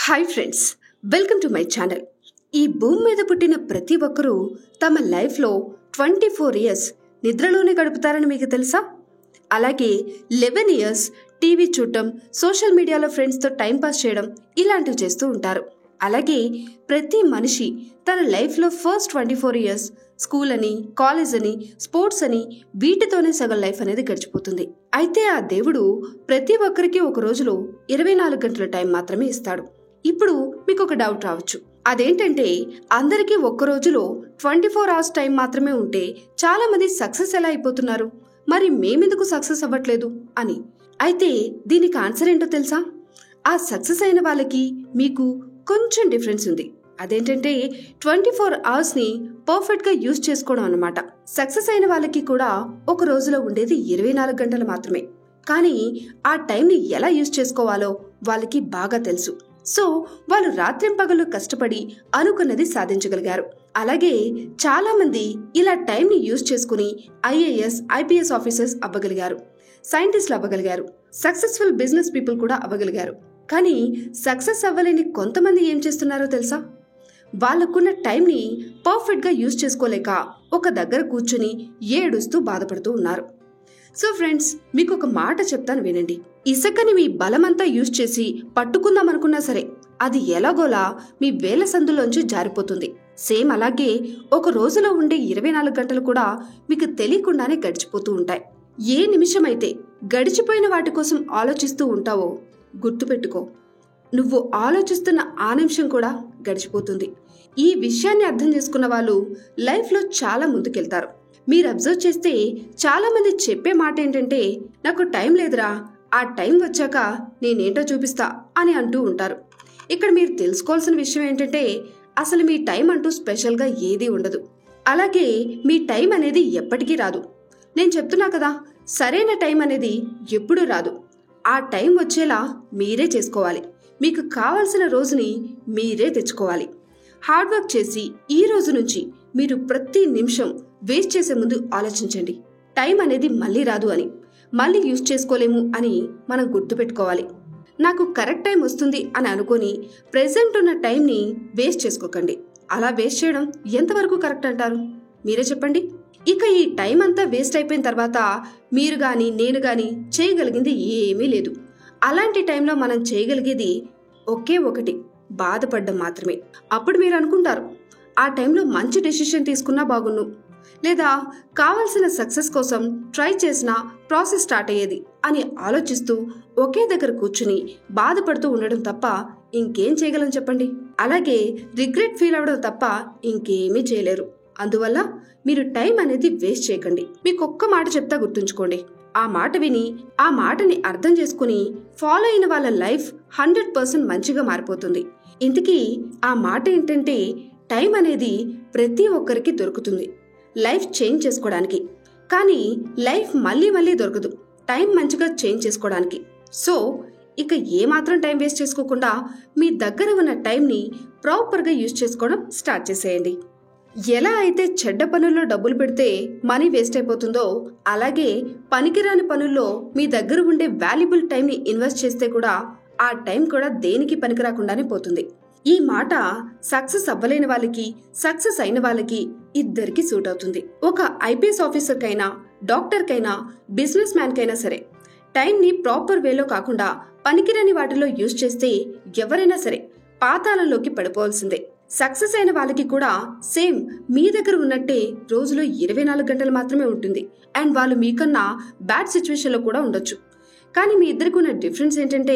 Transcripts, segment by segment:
Hi friends, welcome to my channel. ఈ భూమి మీద పుట్టిన ప్రతి ఒక్కరూ తమ లైఫ్లో 24 ఇయర్స్ నిద్రలోనే గడుపుతారని మీకు తెలుసా? అలాగే 11 ఇయర్స్ టీవీ చూడటం, సోషల్ మీడియాలో ఫ్రెండ్స్తో టైంపాస్ చేయడం ఇలాంటివి చేస్తూ ఉంటారు. అలాగే ప్రతి మనిషి తన లైఫ్లో ఫస్ట్ 24 ఇయర్స్ స్కూల్ అని, కాలేజ్ అని, స్పోర్ట్స్ అని వీటితోనే సగం లైఫ్ అనేది గడిచిపోతుంది. అయితే ఆ దేవుడు ప్రతి ఒక్కరికి ఒక రోజులో 24 గంటల టైం మాత్రమే ఇస్తాడు. ఇప్పుడు మీకు ఒక డౌట్ రావచ్చు, అదేంటంటే అందరికీ ఒక్క రోజులో 24 అవర్స్ టైం మాత్రమే ఉంటే చాలా మంది సక్సెస్ ఎలా అయిపోతున్నారు, మరి మేమెందుకు సక్సెస్ అవ్వట్లేదు అని. అయితే దీనికి ఆన్సర్ ఏంటో తెలుసా? ఆ సక్సెస్ అయిన వాళ్ళకి మీకు కొంచెం డిఫరెన్స్ ఉంది. అదేంటంటే 24 అవర్స్ ని పర్ఫెక్ట్ గా యూజ్ చేసుకోవడం అన్నమాట. సక్సెస్ అయిన వాళ్ళకి కూడా ఒక రోజులో ఉండేది 24 గంటలు మాత్రమే. కానీ ఆ టైంని ఎలా యూజ్ చేసుకోవాలో వాళ్ళకి బాగా తెలుసు. సో వాళ్ళు రాత్రింపగలు కష్టపడి అనుకున్నది సాధించగలిగారు. అలాగే చాలా మంది ఇలా టైంని యూజ్ చేసుకుని ఐఏఎస్, ఐపీఎస్ ఆఫీసర్స్ అవ్వగలిగారు, సైంటిస్టులు అవ్వగలిగారు, సక్సెస్ఫుల్ బిజినెస్ పీపుల్ కూడా అవ్వగలిగారు. కానీ సక్సెస్ అవ్వలేని కొంతమంది ఏం చేస్తున్నారో తెలుసా? వాళ్ళకున్న టైంని పర్ఫెక్ట్గా యూజ్ చేసుకోలేక ఒక దగ్గర కూర్చుని ఏడుస్తూ బాధపడుతూ ఉన్నారు. సో ఫ్రెండ్స్, మీకు ఒక మాట చెప్తాను వినండి. ఇసుకని మీ బలమంతా యూజ్ చేసి పట్టుకుందాం అనుకున్నా సరే అది ఎలాగోలా మీ వేల సందులోంచి జారిపోతుంది. సేమ్ అలాగే ఒక రోజులో ఉండే 24 గంటలు కూడా మీకు తెలియకుండానే గడిచిపోతూ ఉంటాయి. ఏ నిమిషమైతే గడిచిపోయిన వాటి కోసం ఆలోచిస్తూ ఉంటావో గుర్తుపెట్టుకో, నువ్వు ఆలోచిస్తున్న ఆ నిమిషం కూడా గడిచిపోతుంది. ఈ విషయాన్ని అర్థం చేసుకున్న వాళ్ళు లైఫ్లో చాలా ముందుకెళ్తారు. మీరు అబ్జర్వ్ చేస్తే చాలా మంది చెప్పే మాట ఏంటంటే, నాకు టైం లేదురా, ఆ టైం వచ్చాక నేనేంటో చూపిస్తా అని అంటూ ఉంటారు. ఇక్కడ మీరు తెలుసుకోవాల్సిన విషయం ఏంటంటే, అసలు మీ టైం అంటూ స్పెషల్గా ఏదీ ఉండదు. అలాగే మీ టైం అనేది ఎప్పటికీ రాదు. నేను చెప్తున్నా కదా, సరైన టైం అనేది ఎప్పుడూ రాదు. ఆ టైం వచ్చేలా మీరే చేసుకోవాలి. మీకు కావాల్సిన రోజుని మీరే తెచ్చుకోవాలి. హార్డ్ వర్క్ చేసి ఈ రోజు నుంచి మీరు ప్రతి నిమిషం వేస్ట్ చేసే ముందు ఆలోచించండి, టైం అనేది మళ్ళీ రాదు అని, మళ్ళీ యూజ్ చేసుకోలేము అని మనం గుర్తుపెట్టుకోవాలి. నాకు కరెక్ట్ టైం వస్తుంది అని అనుకొని ప్రెజెంట్ ఉన్న టైంని వేస్ట్ చేసుకోకండి. అలా వేస్ట్ చేయడం ఎంతవరకు కరెక్ట్ అంటారు? మీరే చెప్పండి. ఇక ఈ టైం అంతా వేస్ట్ అయిపోయిన తర్వాత మీరు కానీ నేను కానీ చేయగలిగింది ఏమీ లేదు. అలాంటి టైంలో మనం చేయగలిగేది ఒకే ఒకటి, బాధపడడం మాత్రమే. అప్పుడు మీరు అనుకుంటారు, ఆ టైంలో మంచి డెసిషన్ తీసుకున్నా బాగున్ను, లేదా కావలసిన సక్సెస్ కోసం ట్రై చేసిన ప్రాసెస్ స్టార్ట్ అయ్యేది అని ఆలోచిస్తూ ఒకే దగ్గర కూర్చుని బాధపడుతూ ఉండడం తప్ప ఇంకేం చేయగలం చెప్పండి? అలాగే రిగ్రెట్ ఫీల్ అవ్వడం తప్ప ఇంకేమీ చేయలేరు. అందువల్ల మీరు టైం అనేది వేస్ట్ చేయకండి. మీకు ఒక్క మాట చెప్తా, గుర్తుంచుకోండి. ఆ మాట విని ఆ మాటని అర్థం చేసుకుని ఫాలో అయిన వాళ్ళ లైఫ్ 100% మంచిగా మారిపోతుంది. ఇంతకీ ఆ మాట ఏంటంటే, టైం అనేది ప్రతి ఒక్కరికి దొరుకుతుంది లైఫ్ చేంజ్ చేసుకోవడానికి. కానీ లైఫ్ మళ్ళీ మళ్ళీ దొరకదు టైం మంచిగా చేంజ్ చేసుకోవడానికి. సో ఇక ఏమాత్రం టైం వేస్ట్ చేసుకోకుండా మీ దగ్గర ఉన్న టైంని ప్రాపర్గా యూజ్ చేసుకోవడం స్టార్ట్ చేసేయండి. ఎలా అయితే చెడ్డ పనుల్లో డబ్బులు పెడితే మనీ వేస్ట్ అయిపోతుందో, అలాగే పనికిరాని పనుల్లో మీ దగ్గర ఉండే వాల్యుబుల్ టైంని ఇన్వెస్ట్ చేస్తే కూడా ఆ టైం కూడా దేనికి పనికిరాకుండానే పోతుంది. ఈ మాట సక్సెస్ అవ్వలేని వాళ్ళకి, సక్సెస్ అయిన వాళ్ళకి ఇద్దరికి సూట్ అవుతుంది. ఒక ఐపీఎస్ ఆఫీసర్ కైనా, డాక్టర్ కైనా, బిజినెస్ మ్యాన్ కైనా సరే టైంని ప్రాపర్ వేలో కాకుండా పనికిరాని వాటిలో యూజ్ చేస్తే ఎవరైనా సరే పాతాళంలోకి పడిపోవాల్సిందే. సక్సెస్ అయిన వాళ్ళకి కూడా సేమ్ మీ దగ్గర ఉన్నట్టే రోజులో 24 గంటలు మాత్రమే ఉంటుంది. అండ్ వాళ్ళు మీకన్నా బ్యాడ్ సిచ్యువేషన్లో కూడా ఉండొచ్చు. కానీ మీ ఇద్దరికి ఉన్న డిఫరెన్స్ ఏంటంటే,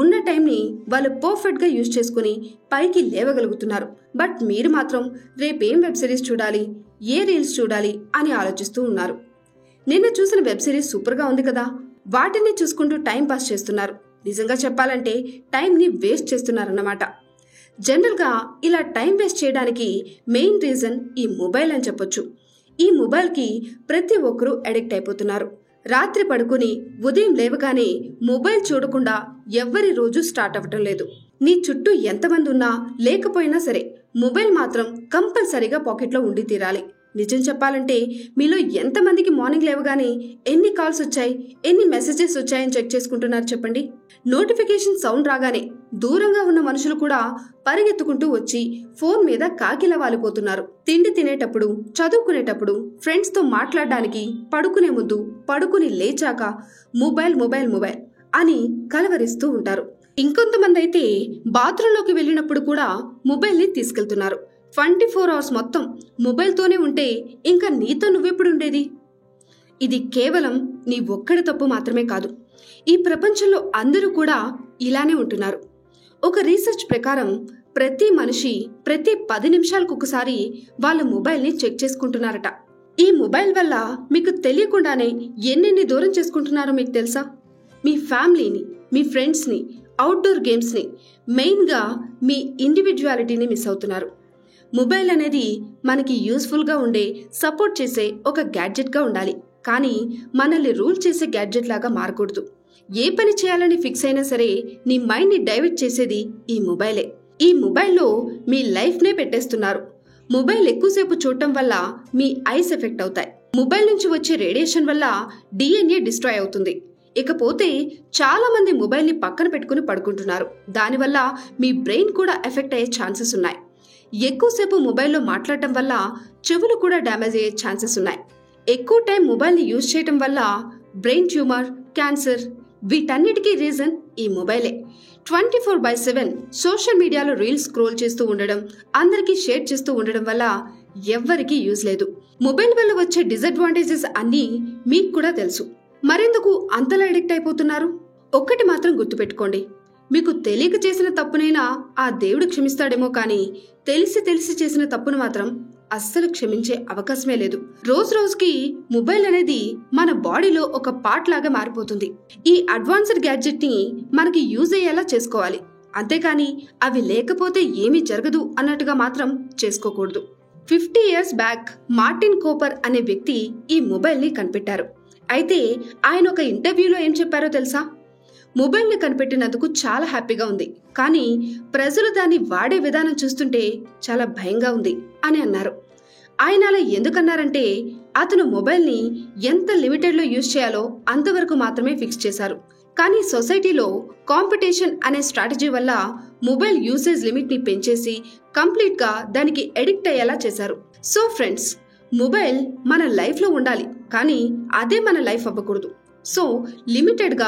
ఉన్న టైంని వాళ్ళు పర్ఫెక్ట్గా యూజ్ చేసుకుని పైకి లేవగలుగుతున్నారు. బట్ మీరు మాత్రం రేపేం వెబ్ సిరీస్ చూడాలి, ఏ రీల్స్ చూడాలి అని ఆలోచిస్తూ ఉన్నారు. నిన్న చూసిన వెబ్ సిరీస్ సూపర్గా ఉంది కదా, వాటిని చూసుకుంటూ టైం పాస్ చేస్తున్నారు. నిజంగా చెప్పాలంటే టైంని వేస్ట్ చేస్తున్నారన్నమాట. జనరల్గా ఇలా టైం వేస్ట్ చేయడానికి మెయిన్ రీజన్ ఈ మొబైల్ అని చెప్పొచ్చు. ఈ మొబైల్కి ప్రతి ఒక్కరూ అడిక్ట్ అయిపోతున్నారు. రాత్రి పడుకుని ఉదయం లేవగానే మొబైల్ చూడకుండా ఎవ్వరి రోజు స్టార్ట్ అవ్వటం లేదు. నీ చుట్టూ ఎంతమంది ఉన్నా లేకపోయినా సరే మొబైల్ మాత్రం కంపల్సరీగా పాకెట్లో ఉండి తీరాలి. నిజం చెప్పాలంటే మీలో ఎంతమందికి మార్నింగ్ లేవగానే ఎన్ని కాల్స్ వచ్చాయి, ఎన్ని మెసేజెస్ వచ్చాయని చెక్ చేసుకుంటున్నారు చెప్పండి. నోటిఫికేషన్ సౌండ్ రాగానే దూరంగా ఉన్న మనుషులు కూడా పరిగెత్తుకుంటూ వచ్చి ఫోన్ మీద కాకిలా వాలిపోతున్నారు. తిండి తినేటప్పుడు, చదువుకునేటప్పుడు, ఫ్రెండ్స్తో మాట్లాడడానికి, పడుకునే ముందు, పడుకుని లేచాక మొబైల్ మొబైల్ మొబైల్ అని కలవరిస్తూ ఉంటారు. ఇంకొంతమంది అయితే బాత్రూంలోకి వెళ్ళినప్పుడు కూడా మొబైల్ని తీసుకెళ్తున్నారు. 24 hours మొత్తం మొబైల్తోనే ఉంటే ఇంకా నీతో నువ్వెప్పుడు ఉండేది? ఇది కేవలం నీ ఒక్కడి తప్పు మాత్రమే కాదు. ఈ ప్రపంచంలో అందరూ కూడా ఇలానే ఉంటున్నారు. ఒక రీసెర్చ్ ప్రకారం ప్రతి మనిషి ప్రతి 10 నిమిషాలకు ఒకసారి వాళ్ళ మొబైల్ని చెక్ చేసుకుంటున్నారట. ఈ మొబైల్ వల్ల మీకు తెలియకుండానే ఎన్నెన్ని దూరం చేసుకుంటున్నారో మీకు తెలుసా? మీ ఫ్యామిలీని, మీ ఫ్రెండ్స్ని, అవుట్డోర్ గేమ్స్ని, మెయిన్గా మీ ఇండివిజువాలిటీని మిస్ అవుతున్నారు. మొబైల్ అనేది మనకి యూస్ఫుల్గా ఉండే, సపోర్ట్ చేసే ఒక గ్యాడ్జెట్గా ఉండాలి. కానీ మనల్ని రూల్ చేసే గ్యాడ్జెట్ లాగా మారకూడదు. ఏ పని చేయాలని ఫిక్స్ అయినా సరే నీ మైండ్ని డైవర్ట్ చేసేది ఈ మొబైలే. ఈ మొబైల్లో మీ లైఫ్నే పెట్టేస్తున్నారు. మొబైల్ ఎక్కువసేపు చూడటం వల్ల మీ ఐస్ ఎఫెక్ట్ అవుతాయి. మొబైల్ నుంచి వచ్చే రేడియేషన్ వల్ల DNA డిస్ట్రాయ్ అవుతుంది. ఇకపోతే చాలా మంది మొబైల్ని పక్కన పెట్టుకుని పడుకుంటున్నారు. దానివల్ల మీ బ్రెయిన్ కూడా ఎఫెక్ట్ అయ్యే ఛాన్సెస్ ఉన్నాయి. ఎక్కువసేపు మొబైల్లో మాట్లాడటం వల్ల చెవులు కూడా డ్యామేజ్ అయ్యే ఛాన్సెస్ ఉన్నాయి. ఎక్కువ టైం మొబైల్ని యూజ్ చేయటం వల్ల బ్రెయిన్ ట్యూమర్, క్యాన్సర్, వీటన్నిటికీ రీజన్ ఈ మొబైలే. 24/7 సోషల్ మీడియాలో రీల్స్ స్క్రోల్ చేస్తూ ఉండడం, అందరికీ షేర్ చేస్తూ ఉండడం వల్ల ఎవ్వరికీ యూజ్ లేదు. మొబైల్ వల్ల వచ్చే డిసడ్వాంటేజెస్ అన్నీ మీకు కూడా తెలుసు. మరెందుకు అంతలా అడిక్ట్ అయిపోతున్నారు? ఒక్కటి మాత్రం గుర్తుపెట్టుకోండి, మీకు తెలియక చేసిన తప్పునైనా ఆ దేవుడు క్షమిస్తాడేమో కానీ తెలిసి చేసిన తప్పును మాత్రం అస్సలు క్షమించే అవకాశమే లేదు. రోజుకి మొబైల్ అనేది మన బాడీలో ఒక పార్ట్ లాగా మారిపోతుంది. ఈ అడ్వాన్స్డ్ గ్యాడ్జెట్ ని మనకి యూజ్ అయ్యేలా చేసుకోవాలి. అంతేకాని అవి లేకపోతే ఏమీ జరగదు అన్నట్టుగా మాత్రం చేసుకోకూడదు. 50 years బ్యాక్ మార్టిన్ కూపర్ అనే వ్యక్తి ఈ మొబైల్ని కనిపెట్టారు. అయితే ఆయన ఒక ఇంటర్వ్యూలో ఏం చెప్పారో తెలుసా? మొబైల్ని కనిపెట్టినందుకు చాలా హ్యాపీగా ఉంది, కానీ ప్రజలు దాన్ని వాడే విధానం చూస్తుంటే చాలా భయంగా ఉంది అని అన్నారు. ఆయన అలా ఎందుకన్నారంటే అతను మొబైల్ని ఎంత లిమిటెడ్లో యూజ్ చేయాలో అంతవరకు మాత్రమే ఫిక్స్ చేశారు. కానీ సొసైటీలో కాంపిటీషన్ అనే స్ట్రాటజీ వల్ల మొబైల్ యూసేజ్ లిమిట్ని పెంచేసి కంప్లీట్గా దానికి అడిక్ట్ అయ్యేలా చేశారు. సో ఫ్రెండ్స్, మొబైల్ మన లైఫ్లో ఉండాలి, కానీ అదే మన లైఫ్ అవ్వకూడదు. సో లిమిటెడ్గా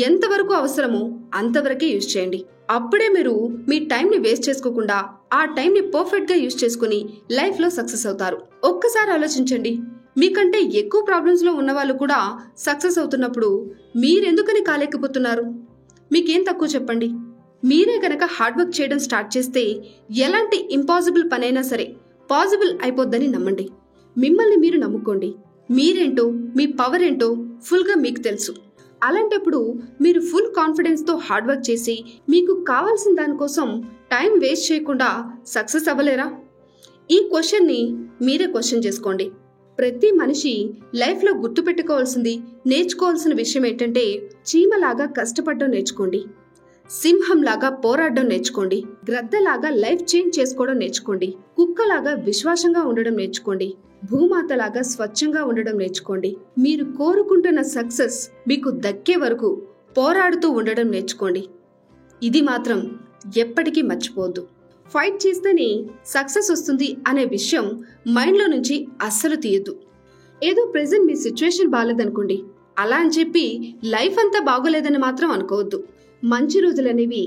ఎంతవరకు అవసరమో అంతవరకే యూజ్ చేయండి. అప్పుడే మీరు మీ టైంని వేస్ట్ చేసుకోకుండా ఆ టైంని పర్ఫెక్ట్గా యూజ్ చేసుకుని లైఫ్లో సక్సెస్ అవుతారు. ఒక్కసారి ఆలోచించండి, మీకంటే ఎక్కువ ప్రాబ్లమ్స్లో ఉన్న వాళ్ళు కూడా సక్సెస్ అవుతున్నప్పుడు మీరెందుకని కాలేకపోతున్నారు? మీకేం తక్కువ చెప్పండి? మీరే గనక హార్డ్ వర్క్ చేయడం స్టార్ట్ చేస్తే ఎలాంటి ఇంపాసిబుల్ పనైనా సరే పాసిబుల్ అయిపోద్దని నమ్మండి. మిమ్మల్ని మీరు నమ్ముకోండి. మీరేంటో, మీ పవర్ ఏంటో ఫుల్గా మీకు తెలుసు. అలాంటప్పుడు మీరు ఫుల్ కాన్ఫిడెన్స్తో హార్డ్ వర్క్ చేసి మీకు కావాల్సిన దానికోసం టైం వేస్ట్ చేయకుండా సక్సెస్ అవ్వలేరా? ఈ క్వశ్చన్ని మీరే క్వశ్చన్ చేసుకోండి. ప్రతి మనిషి లైఫ్లో గుర్తుపెట్టుకోవాల్సింది, నేర్చుకోవాల్సిన విషయం ఏంటంటే చీమలాగా కష్టపడడం నేర్చుకోండి, సింహంలాగా పోరాడడం నేర్చుకోండి, గ్రద్దలాగా లైఫ్ చేంజ్ చేసుకోవడం నేర్చుకోండి, కుక్కలాగా విశ్వాసంగా ఉండడం నేర్చుకోండి, భూమాతలాగా స్వచ్ఛంగా ఉండడం నేర్చుకోండి. మీరు కోరుకుంటున్న సక్సెస్ మీకు దక్కే వరకు పోరాడుతూ ఉండడం నేర్చుకోండి. ఇది మాత్రం ఎప్పటికీ మర్చిపోవద్దు. ఫైట్ చేస్తేనే సక్సెస్ వస్తుంది అనే విషయం మైండ్లో నుంచి అస్సలు తీయద్దు. ఏదో ప్రెజెంట్ మీ సిచ్యువేషన్ బాగాలేదనుకోండి, అలా అని చెప్పి లైఫ్ అంతా బాగోలేదని మాత్రం అనుకోవద్దు. మంచి రోజులనేవి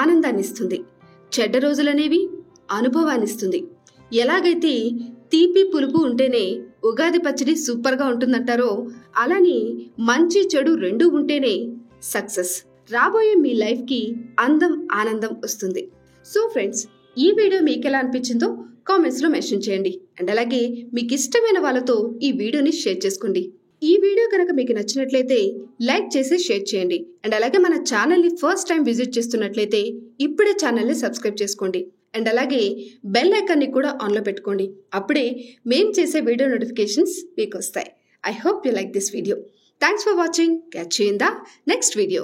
ఆనందాన్ని ఇస్తుంది, చెడ్డ రోజులనేవి అనుభవాన్ని ఇస్తుంది. ఎలాగైతే తీపి పులుపు ఉంటేనే ఉగాది పచ్చడి సూపర్గా ఉంటుందంటారో అలానే మంచి చెడు రెండూ ఉంటేనే సక్సెస్, రాబోయే మీ లైఫ్కి అందం ఆనందం వస్తుంది. సో ఫ్రెండ్స్, ఈ వీడియో మీకు ఎలా అనిపించిందో కామెంట్స్లో మెన్షన్ చేయండి. అండ్ అలాగే మీకు ఇష్టమైన వాళ్ళతో ఈ వీడియోని షేర్ చేసుకోండి. ఈ వీడియో కనుక మీకు నచ్చినట్లయితే లైక్ చేసి షేర్ చేయండి. అండ్ అలాగే మన ఛానల్ని ఫస్ట్ టైం విజిట్ చేస్తున్నట్లయితే ఇప్పుడే ఛానల్ని సబ్స్క్రైబ్ చేసుకోండి. అండ్ అలాగే బెల్ ఐకాన్ని కూడా ఆన్లో పెట్టుకోండి. అప్పుడే మేము చేసే వీడియో నోటిఫికేషన్స్ మీకు వస్తాయి. I hope you like this video. Thanks for watching. Catch you in the next video.